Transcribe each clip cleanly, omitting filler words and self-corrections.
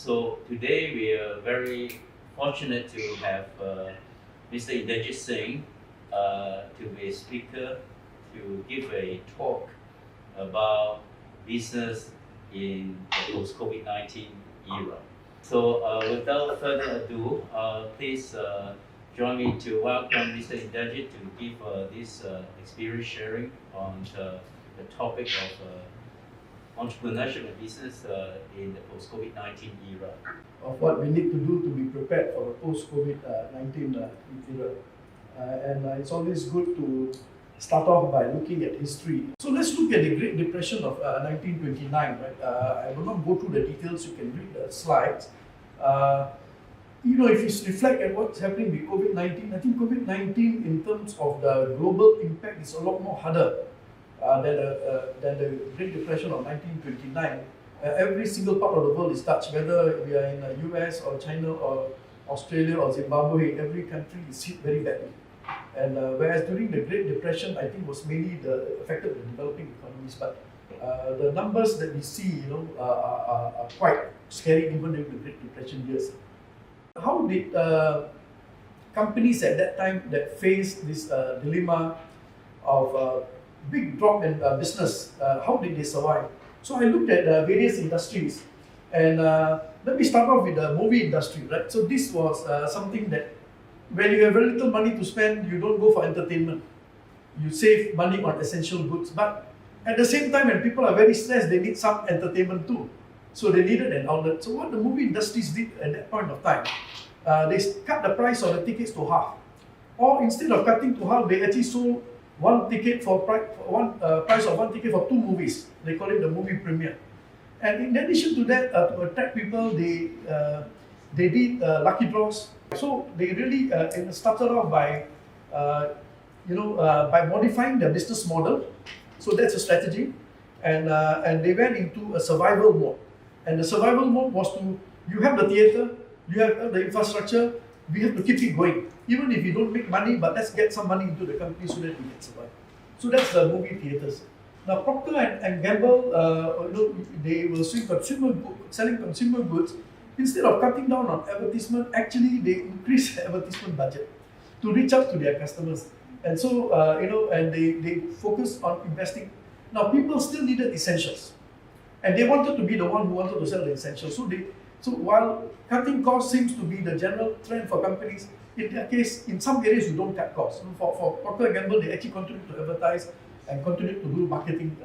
So today we are very fortunate to have Mr. Inderjit Singh to be a speaker to give a talk about business in the post-COVID-19 era. So without further ado, please join me to welcome Mr. Inderjit to give this experience sharing on the topic of entrepreneurship and business in the post-COVID-19 era. Of what we need to do to be prepared for the post-COVID-19 era. And it's always good to start off by looking at history. So let's look at the Great Depression of 1929. Right? I will not go through the details, you can read the slides. If you reflect at what's happening with COVID-19, I think COVID-19 in terms of the global impact is a lot more harder than the Great Depression of 1929. Every single part of the world is touched, whether we are in the US or China or Australia or Zimbabwe, every country is hit very badly. And whereas during the Great Depression, I think was mainly affected the developing economies, but the numbers that we see, are quite scary even during the Great Depression years. How did companies at that time that faced this dilemma of big drop in business, how did they survive? So I looked at various industries, and let me start off with the movie industry, right? So this was something that when you have very little money to spend, you don't go for entertainment. You save money on essential goods, but at the same time, when people are very stressed, they need some entertainment too. So they needed an outlet. So what the movie industries did at that point of time, they cut the price of the tickets to half. Or instead of cutting to half, they actually sold one ticket for price of one ticket for two movies. They call it the movie premiere. And in addition to that, to attract people, they did lucky draws. So they really started off by by modifying their business model. So that's a strategy, and they went into a survival mode. And the survival mode was you have the theater, you have the infrastructure, we have to keep it going. Even if you don't make money, but let's get some money into the company so that we can survive. So that's the movie theaters. Now Procter and Gamble, they were selling consumer goods. Instead of cutting down on advertisement, actually they increased the advertisement budget to reach out to their customers. And so, and they focused on investing. Now people still needed essentials. And they wanted to be the one who wanted to sell the essentials. So while cutting costs seems to be the general trend for companies, in their case, in some areas you don't cut costs. For Procter & Gamble, they actually continue to advertise and continue to do marketing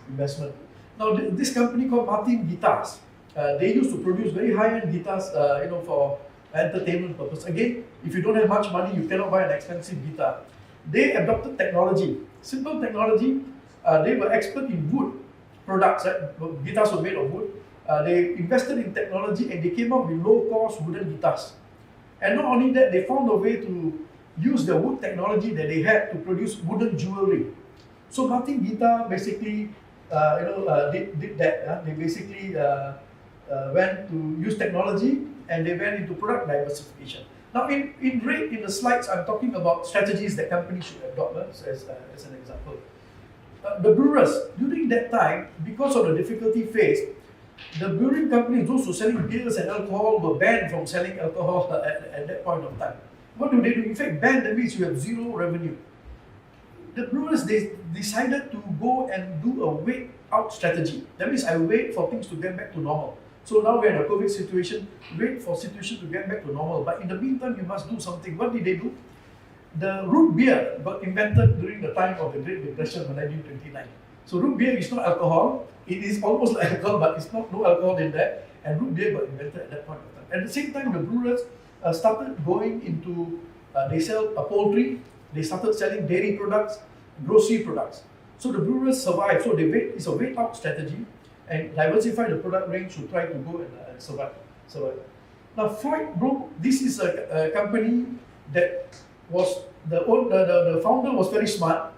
investment. Now this company called Martin Guitars, they used to produce very high-end guitars, for entertainment purpose. Again, if you don't have much money, you cannot buy an expensive guitar. They adopted technology, simple technology. They were expert in wood products. Right? Guitars were made of wood. They invested in technology and they came up with low-cost wooden guitars. And not only that, they found a way to use the wood technology that they had to produce wooden jewelry. So Martin Guitar basically, did that. They basically went to use technology and they went into product diversification. Now, in the slides, I'm talking about strategies that companies should adopt as an example. The brewers, during that time, because of the difficulty faced, the brewing companies, those who were selling beers and alcohol, were banned from selling alcohol at that point of time. What do? In fact, banned, that means you have zero revenue. The brewers, they decided to go and do a wait out strategy. That means I wait for things to get back to normal. So now we're in a COVID situation, wait for situation to get back to normal. But in the meantime, you must do something. What did they do? The root beer got invented during the time of the Great Depression of 1929. So root beer is not alcohol. It is almost like alcohol, but it's not no alcohol in there. And root beer got invented at that point of time. At the same time, the brewers started going into, they sell poultry, they started selling dairy products, grocery products. So the brewers survived. So it's a wait out strategy and diversify the product range to try to go and survive. Now Floyd Brook, this is a company that was, the founder was very smart.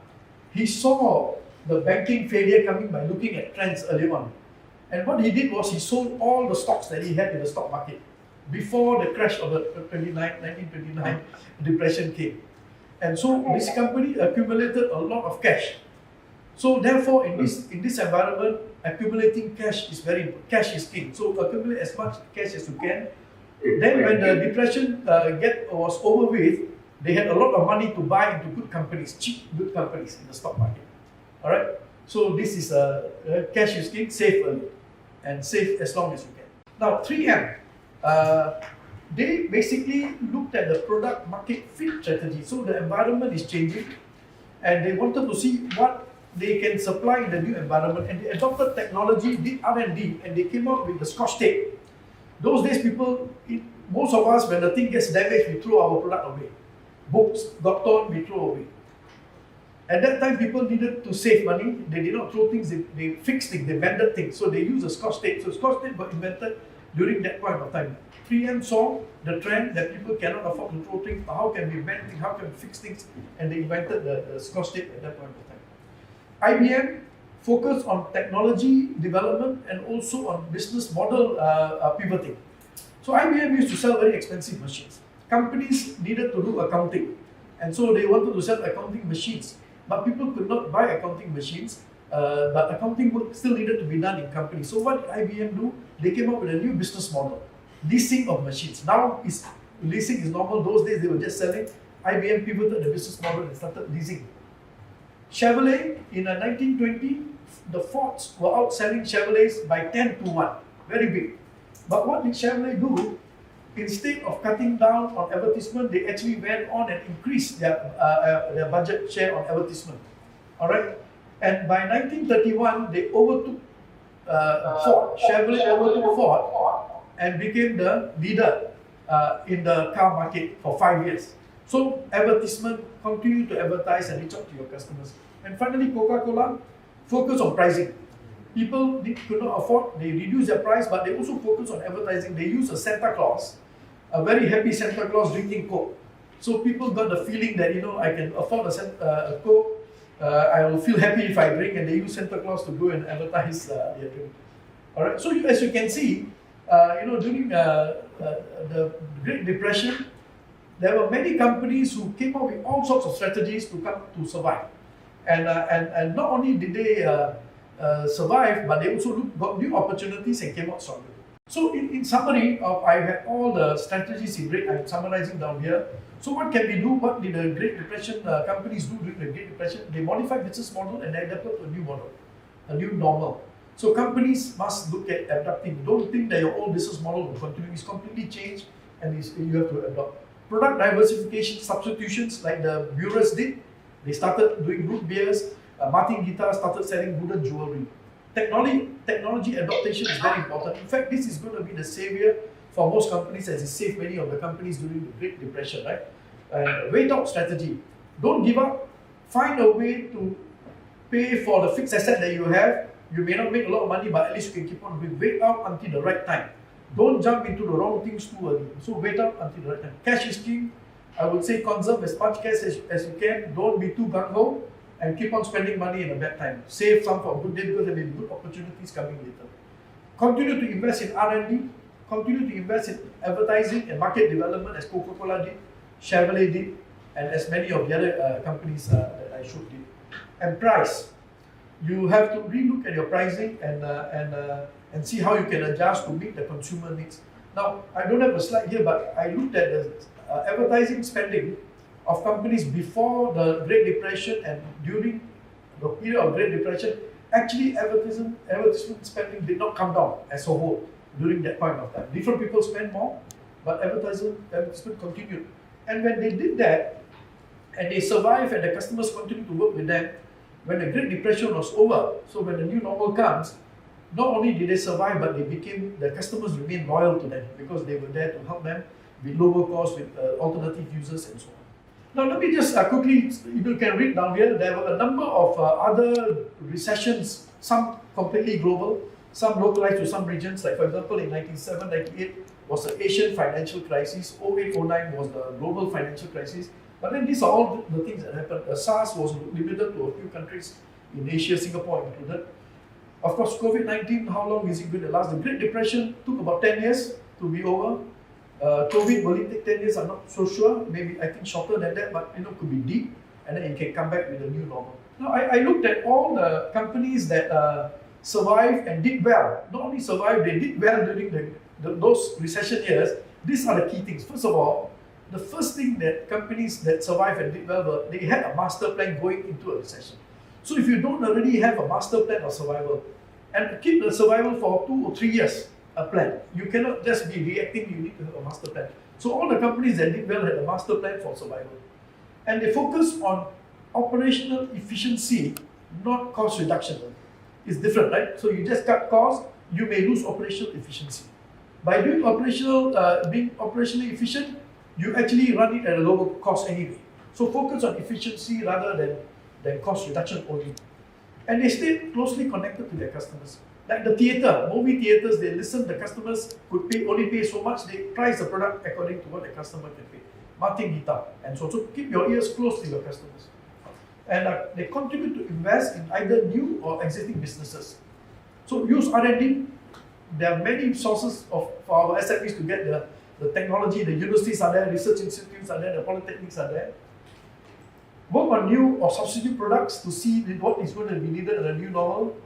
He saw the banking failure coming by looking at trends early on. And what he did was he sold all the stocks that he had in the stock market before the crash of the 1929 depression came. And so this company accumulated a lot of cash. So therefore, in this environment, accumulating cash is very important. Cash is king. So accumulate as much cash as you can. Then when the depression was over with, they had a lot of money to buy into good companies, cheap good companies in the stock market. All right. So this is cash is king. Save early and save as long as you can. Now 3M, they basically looked at the product market fit strategy. So the environment is changing, and they wanted to see what they can supply in the new environment, and they adopted technology, did R&D, and they came up with the Scotch tape. Those days, most of us, when the thing gets damaged, we throw our product away. Books got torn, we throw away. At that time, people needed to save money. They did not throw things, they fixed things, they mended things. So they used a Scotch tape. So Scotch tape got invented during that point of time. 3M saw the trend that people cannot afford to throw things. How can we mend things? How can we fix things? And they invented the Scotch tape at that point of time. IBM focused on technology development and also on business model pivoting. So IBM used to sell very expensive machines. Companies needed to do accounting, and so they wanted to sell accounting machines. But people could not buy accounting machines, but accounting work still needed to be done in companies. So what did IBM do? They came up with a new business model, leasing of machines. Now leasing is normal. Those days they were just selling. IBM pivoted the business model and started leasing. Chevrolet, in 1920, the Fords were outselling Chevrolets by 10 to 1, very big. But what did Chevrolet do? Instead of cutting down on advertisement, they actually went on and increased their budget share on advertisement. All right, and by 1931, they overtook Ford. Chevrolet overtook Ford and became the leader in the car market for 5 years. So advertisement, continue to advertise and reach out to your customers. And finally, Coca-Cola focus on pricing. People could not afford, they reduce their price, but they also focus on advertising. They use a Santa Claus, a very happy Santa Claus drinking Coke. So people got the feeling that, I can afford a Coke, I will feel happy if I drink, and they use Santa Claus to go and advertise their drink. All right. So as you can see, during the Great Depression, there were many companies who came up with all sorts of strategies to survive, and not only did they survive, but they also got new opportunities and came out stronger. So in summary, I had all the strategies in red. I'm summarizing down here. So what can we do? What did the Great Depression companies do during the Great Depression? They modified business model and they adapted to a new model, a new normal. So companies must look at adapting. Don't think that your old business model will continue. It's completely changed, and you have to adopt. Product diversification, substitutions like the Brewers did. They started doing root beers. Martin Guitar started selling wooden jewelry. Technology adaptation is very important. In fact, this is going to be the savior for most companies, as it saved many of the companies during the Great Depression, right? Wait out strategy. Don't give up. Find a way to pay for the fixed asset that you have. You may not make a lot of money, but at least you can keep on doing. Wait out until the right time. Don't jump into the wrong things too early. So wait up until the right time. Cash is king. I would say conserve as much cash as you can. Don't be too gung-ho and keep on spending money in a bad time. Save some for a good day because there may be good opportunities coming later. Continue to invest in R&D. Continue to invest in advertising and market development as Coca-Cola did, Chevrolet did, and as many of the other companies that I showed did. And price. You have to relook at your pricing and see how you can adjust to meet the consumer needs. Now, I don't have a slide here, but I looked at the advertising spending of companies before the Great Depression and during the period of Great Depression. Actually, advertisement spending did not come down as a whole during that point of time. Different people spend more, but advertisement continued. And when they did that, and they survived and the customers continued to work with them, when the Great Depression was over, so when the new normal comes, not only did they survive, but the customers remained loyal to them because they were there to help them with lower costs, with alternative users and so on. Now let me just quickly, you can read down here, there were a number of other recessions, some completely global, some localized to some regions, like for example in 1997-98 was the Asian financial crisis, 08-09 was the global financial crisis, but then these are all the things that happened. SARS was limited to a few countries in Asia, Singapore included. Of course, COVID-19, how long is it going to last? The Great Depression took about 10 years to be over. COVID will it take 10 years? I'm not so sure. Maybe I think shorter than that, but could be deep, and then it can come back with a new normal. Now, I looked at all the companies that survived and did well. Not only survived, they did well during those recession years. These are the key things. First of all, the first thing that companies that survived and did well were they had a master plan going into a recession. So if you don't already have a master plan of survival, and keep the survival for 2 or 3 years, a plan. You cannot just be reacting, you need to have a master plan. So all the companies that did well had a master plan for survival. And they focus on operational efficiency, not cost reduction. It's different, right? So you just cut costs, you may lose operational efficiency. By doing being operationally efficient, you actually run it at a lower cost anyway. So focus on efficiency rather than cost reduction only. And they stay closely connected to their customers. Like the theatre, movie theatres, they listen, the customers could only pay so much, they price the product according to what the customer can pay. Martin guitar, and so keep your ears close to your customers. And they contribute to invest in either new or existing businesses. So use R&D. There are many sources for our SMEs to get the technology. The universities are there, research institutes are there, the polytechnics are there. Work on new or substitute products to see what is going to be needed in a new normal.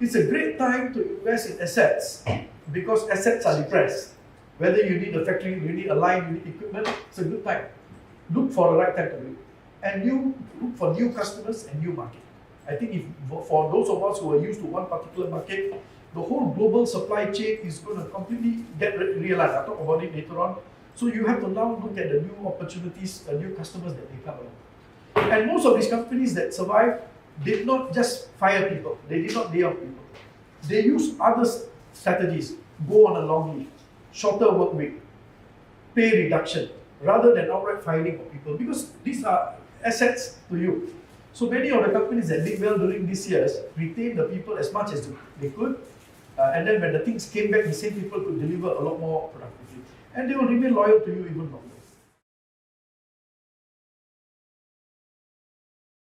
It's a great time to invest in assets because assets are depressed. Whether you need a factory, you need a line, you need equipment, it's a good time. Look for the right time to do it. And look for new customers and new market. I think for those of us who are used to one particular market, the whole global supply chain is going to completely get realized. I'll talk about it later on. So you have to now look at the new opportunities, the new customers that they come along. And most of these companies that survive did not just fire people. They did not lay off people. They used other strategies. Go on a long leave, shorter work week, pay reduction, rather than outright firing of people, because these are assets to you. So many of the companies that did well during these years retained the people as much as they could, and then when the things came back, the same people could deliver a lot more productively. And they will remain loyal to you even longer.